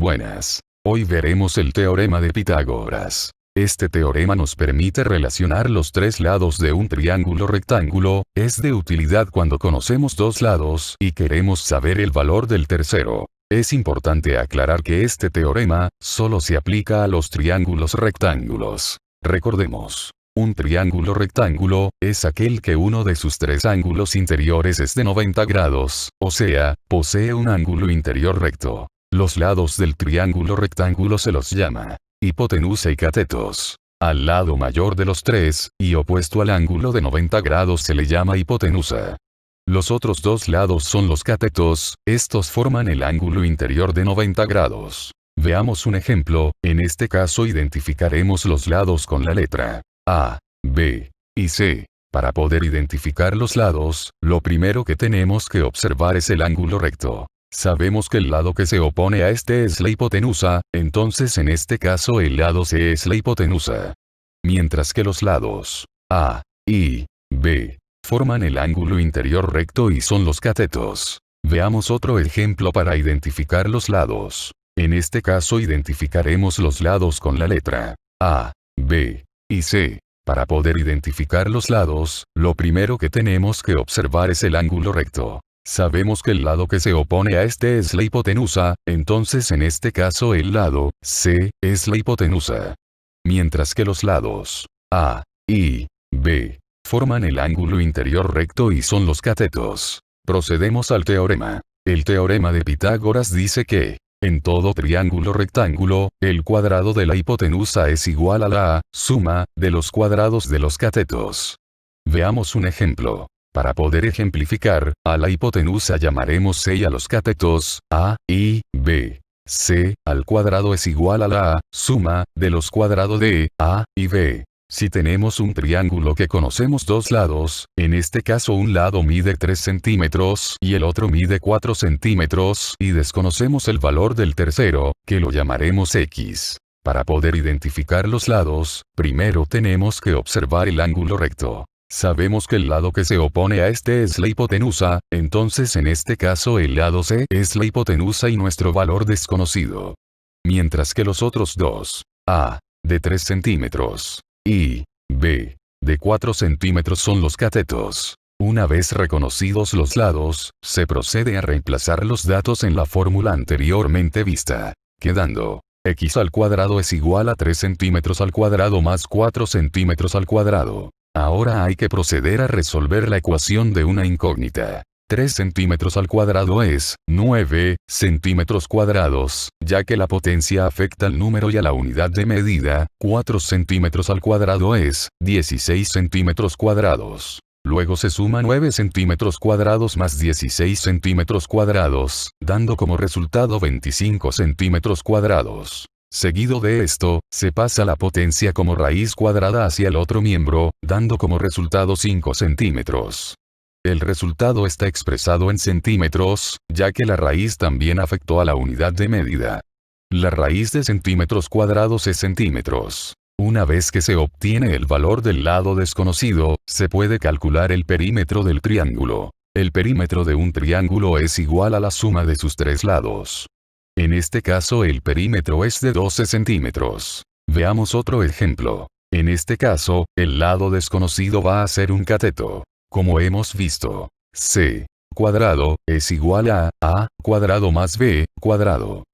Buenas. Hoy veremos el teorema de Pitágoras. Este teorema nos permite relacionar los tres lados de un triángulo rectángulo, es de utilidad cuando conocemos dos lados y queremos saber el valor del tercero. Es importante aclarar que este teorema solo se aplica a los triángulos rectángulos. Recordemos. Un triángulo rectángulo es aquel que uno de sus tres ángulos interiores es de 90 grados, o sea, posee un ángulo interior recto. Los lados del triángulo rectángulo se los llama hipotenusa y catetos. Al lado mayor de los tres, y opuesto al ángulo de 90 grados se le llama hipotenusa. Los otros dos lados son los catetos, estos forman el ángulo interior de 90 grados. Veamos un ejemplo, en este caso identificaremos los lados con la letra A, B y C. Para poder identificar los lados, lo primero que tenemos que observar es el ángulo recto. Sabemos que el lado que se opone a este es la hipotenusa, entonces en este caso el lado C es la hipotenusa. Mientras que los lados A y B forman el ángulo interior recto y son los catetos. Veamos otro ejemplo para identificar los lados. En este caso identificaremos los lados con la letra A, B y C. Para poder identificar los lados, lo primero que tenemos que observar es el ángulo recto. Sabemos que el lado que se opone a este es la hipotenusa, entonces en este caso el lado C es la hipotenusa. Mientras que los lados A y B forman el ángulo interior recto y son los catetos. Procedemos al teorema. El teorema de Pitágoras dice que, en todo triángulo rectángulo, el cuadrado de la hipotenusa es igual a la suma de los cuadrados de los catetos. Veamos un ejemplo. Para poder ejemplificar, a la hipotenusa llamaremos C y a los catetos, A y B. C al cuadrado es igual a la suma de los cuadrados de A y B. Si tenemos un triángulo que conocemos dos lados, en este caso un lado mide 3 centímetros y el otro mide 4 centímetros y desconocemos el valor del tercero, que lo llamaremos X. Para poder identificar los lados, primero tenemos que observar el ángulo recto. Sabemos que el lado que se opone a este es la hipotenusa, entonces en este caso el lado C es la hipotenusa y nuestro valor desconocido. Mientras que los otros dos, A, de 3 centímetros, y B, de 4 centímetros son los catetos. Una vez reconocidos los lados, se procede a reemplazar los datos en la fórmula anteriormente vista, quedando X al cuadrado es igual a 3 centímetros al cuadrado más 4 centímetros al cuadrado. Ahora hay que proceder a resolver la ecuación de una incógnita. 3 centímetros al cuadrado es 9 centímetros cuadrados, ya que la potencia afecta al número y a la unidad de medida. 4 centímetros al cuadrado es 16 centímetros cuadrados. Luego se suma 9 centímetros cuadrados más 16 centímetros cuadrados, dando como resultado 25 centímetros cuadrados. Seguido de esto, se pasa la potencia como raíz cuadrada hacia el otro miembro, dando como resultado 5 centímetros. El resultado está expresado en centímetros, ya que la raíz también afectó a la unidad de medida. La raíz de centímetros cuadrados es centímetros. Una vez que se obtiene el valor del lado desconocido, se puede calcular el perímetro del triángulo. El perímetro de un triángulo es igual a la suma de sus tres lados. En este caso el perímetro es de 12 centímetros. Veamos otro ejemplo. En este caso, el lado desconocido va a ser un cateto. Como hemos visto, C cuadrado es igual a cuadrado más B cuadrado.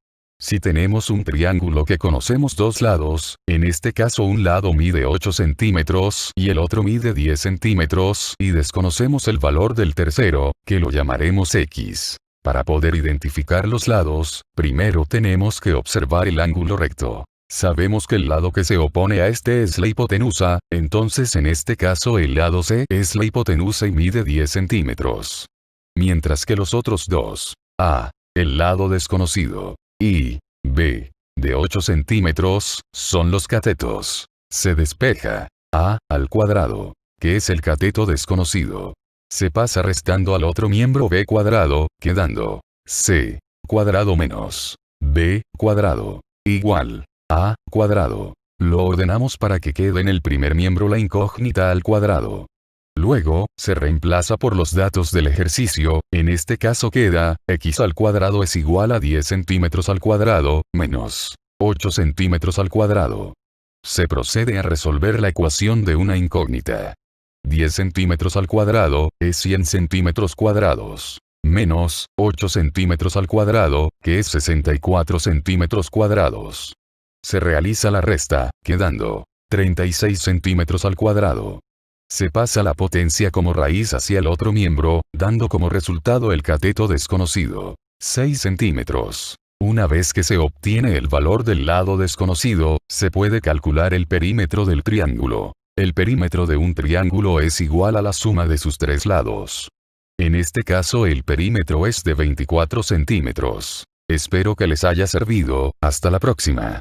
Si tenemos un triángulo que conocemos dos lados, en este caso un lado mide 8 centímetros y el otro mide 10 centímetros y desconocemos el valor del tercero, que lo llamaremos X. Para poder identificar los lados, primero tenemos que observar el ángulo recto. Sabemos que el lado que se opone a este es la hipotenusa, entonces en este caso el lado C es la hipotenusa y mide 10 centímetros. Mientras que los otros dos, A, el lado desconocido, y B, de 8 centímetros, son los catetos. Se despeja A al cuadrado, que es el cateto desconocido. Se pasa restando al otro miembro B cuadrado, quedando C cuadrado menos B cuadrado igual A cuadrado. Lo ordenamos para que quede en el primer miembro la incógnita al cuadrado. Luego, se reemplaza por los datos del ejercicio, en este caso queda, x al cuadrado es igual a 10 centímetros al cuadrado, menos 8 centímetros al cuadrado. Se procede a resolver la ecuación de una incógnita. 10 centímetros al cuadrado, es 100 centímetros cuadrados. Menos 8 centímetros al cuadrado, que es 64 centímetros cuadrados. Se realiza la resta, quedando 36 centímetros al cuadrado. Se pasa la potencia como raíz hacia el otro miembro, dando como resultado el cateto desconocido, 6 centímetros. Una vez que se obtiene el valor del lado desconocido, se puede calcular el perímetro del triángulo. El perímetro de un triángulo es igual a la suma de sus tres lados. En este caso el perímetro es de 24 centímetros. Espero que les haya servido, hasta la próxima.